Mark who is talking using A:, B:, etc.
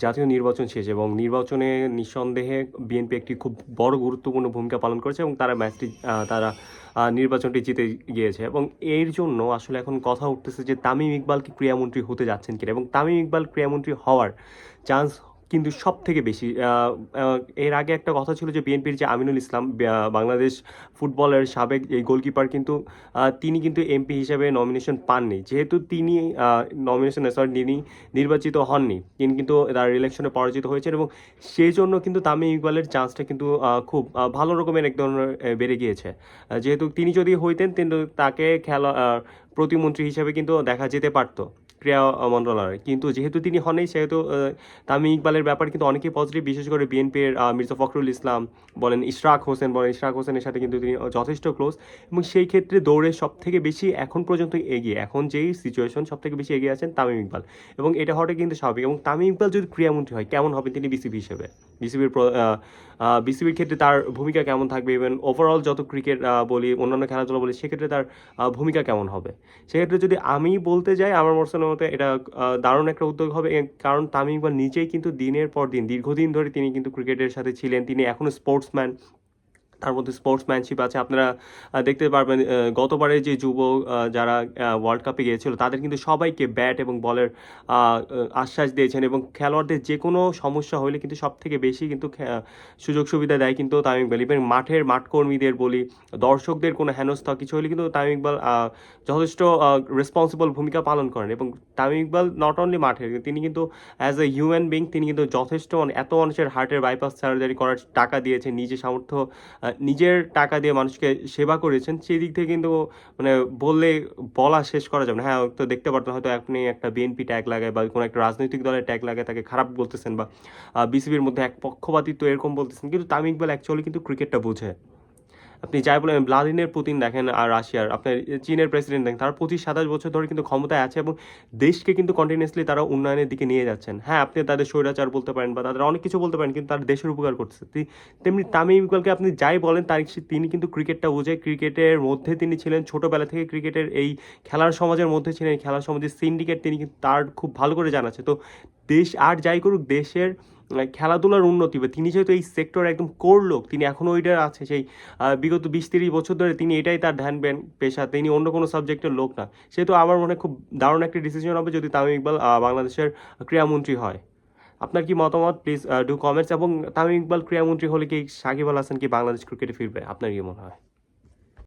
A: জাতীয় নির্বাচন শেষ এবং নির্বাচনে নিঃসন্দেহে বিএনপি একটি খুব বড় গুরুত্বপূর্ণ ভূমিকা পালন করেছে এবং তারা ম্যাচটি তারা নির্বাচনটি জিতে গিয়েছে এবং এর জন্য আসলে এখন কথা উঠতেছে যে তামিম ইকবাল কি ক্রীড়ামন্ত্রী হতে যাচ্ছেন কিনা এবং তামিম ইকবাল ক্রীড়ামন্ত্রী হওয়ার চান্স কিন্তু সব থেকে বেশি। এর আগে একটা কথা ছিল যে বিএনপির যে আমিনুল ইসলাম বাংলাদেশ ফুটবলের সাবেক এই গোলকিপার কিন্তু তিনি কিন্তু এমপি হিসেবে নমিনেশন পাননি, যেহেতু তিনি তিনি নির্বাচিত হননি, তিনি কিন্তু তার ইলেকশনে পরাজিত হয়েছেন এবং সেই জন্য কিন্তু তামিম ইকবালের চান্সটা কিন্তু খুব ভালো রকমের এক ধরনের বেড়ে গিয়েছে। যেহেতু তিনি যদি হইতেন কিন্তু তাকে খেলা প্রতিমন্ত্রী হিসেবে কিন্তু দেখা যেতে পারতো ক্রীড়া মন্ত্রণালয়, কিন্তু যেহেতু তিনি হনই সেহেতু তামিম ইকবালের ব্যাপারে কিন্তু অনেকেই পজিটিভ, বিশেষ করে বিএনপির মির্জা ফখরুল ইসলাম বলেন, ইশরাক হোসেনের সাথে কিন্তু তিনি যথেষ্ট ক্লোজ এবং সেই ক্ষেত্রে দৌড়ে সব থেকে বেশি এখন পর্যন্ত এগিয়ে, এখন যেই সিচুয়েশন সব থেকে বেশি এগিয়ে আছেন তামিম ইকবাল এবং এটা হওয়াটা কিন্তু স্বাভাবিক। এবং তামিম ইকবাল যদি ক্রীড়ামন্ত্রী হয় কেমন হবে তিনি বিসিবি হিসেবে, বিসিবির ক্ষেত্রে তার ভূমিকা কেমন থাকবে, ইভেন ওভারঅল যত ক্রিকেট বলি অন্যান্য খেলাধুলা বলি সেক্ষেত্রে তার ভূমিকা কেমন হবে। সেক্ষেত্রে যদি আমি বলতে যাই আমার মর্সনের মতে এটা দারুণ একটা উদ্যোগ হবে, কারণ তামিম ইকবাল নিজেই কিন্তু দিনের পর দিন দীর্ঘদিন ধরে তিনি কিন্তু ক্রিকেটের সাথে ছিলেন, তিনি এখনও স্পোর্টসম্যান, তার মধ্যে স্পোর্টসম্যানশিপ আছে। আপনারা দেখতে পারবেন গতবারে যে যুব যারা ওয়ার্ল্ড কাপে গিয়েছিল তাদের কিন্তু সবাইকে ব্যাট এবং বলের আশ্বাস দিয়েছেন এবং খেলোয়াড়দের যে কোনো সমস্যা হলে কিন্তু সব থেকে বেশি কিন্তু সুযোগ সুবিধা দেয় কিন্তু তামিম ইকবাল। ইভেন মাঠকর্মীদের বলি, দর্শকদের কোনো হেনস্থা কিছু হলে কিন্তু তামিম ইকবাল যথেষ্ট রেসপন্সিবল ভূমিকা পালন করেন এবং তামিম ইকবাল নট অনলি মাঠের, তিনি কিন্তু অ্যাজ এ হিউম্যান বিং তিনি কিন্তু যথেষ্ট এত মানুষের হার্টের বাইপাস সার্জারি করার টাকা দিয়েছেন, নিজের সামর্থ্য নিজের টাকা দিয়ে মানুষকে সেবা করেছেন, সেই দিক থেকে কিন্তু মানে বলা শেষ করা যাবে না। হ্যাঁ, তো দেখতে পারতেন হয়তো আপনি একটা বিএনপি ট্যাগ লাগায় বা কোনো একটা রাজনৈতিক দলের ট্যাগ লাগায় তাকে খারাপ বলতেছেন বা বিসিবির মধ্যে এক পক্ষপাতিত্ব এরকম বলতেছেন, কিন্তু তামিম ইকবাল অ্যাকচুয়ালি কিন্তু ক্রিকেটটা বুঝে। আপনি যাই বলেন ভ্লাদিমির পুতিন দেখেন আর রাশিয়ার আপনার চীনের প্রেসিডেন্ট দেখেন, তারা 25-27 বছর ধরে কিন্তু ক্ষমতায় আছে এবং দেশকে কিন্তু কন্টিনিউয়াসলি তারা উন্নয়নের দিকে নিয়ে যাচ্ছেন। হ্যাঁ, আপনি তাদের স্বৈরাচার বলতে পারেন বা তাদের অনেক কিছু বলতে পারেন, কিন্তু তারা দেশের উপকার করতেছে। তেমনি তামিম ইকবালকে আপনি যাই বলেন তিনি কিন্তু ক্রিকেটটা বুঝে, ক্রিকেটের মধ্যে তিনি ছিলেন ছোটোবেলা থেকে, ক্রিকেটের এই খেলার সমাজের মধ্যে ছিলেন, খেলার সমাজের সিন্ডিকেট তিনি কিন্তু তার খুব ভালো করে জানাচ্ছে। তো দেশ আর যাই করুক দেশের খেলাধুলার উন্নতি বা তিনি যেহেতু এই সেক্টর একদম কোর লোক, তিনি এখনও ওইটা আছে সেই বিগত 20-30 বছর ধরে তিনি এটাই তার ধ্যান পেশা, তিনি অন্য কোনো সাবজেক্টের লোক না। সেহেতু আমার মনে হয় খুব দারুণ একটা ডিসিশন হবে যদি তামিম ইকবাল বাংলাদেশের ক্রীড়ামন্ত্রী হয়। আপনার কি মতামত প্লিজ ডু কমেন্টস, এবং তামিম ইকবাল ক্রীড়ামন্ত্রী হলে কি সাকিব আল হাসান কি বাংলাদেশ ক্রিকেটে ফিরবে, আপনার কি মনে হয়?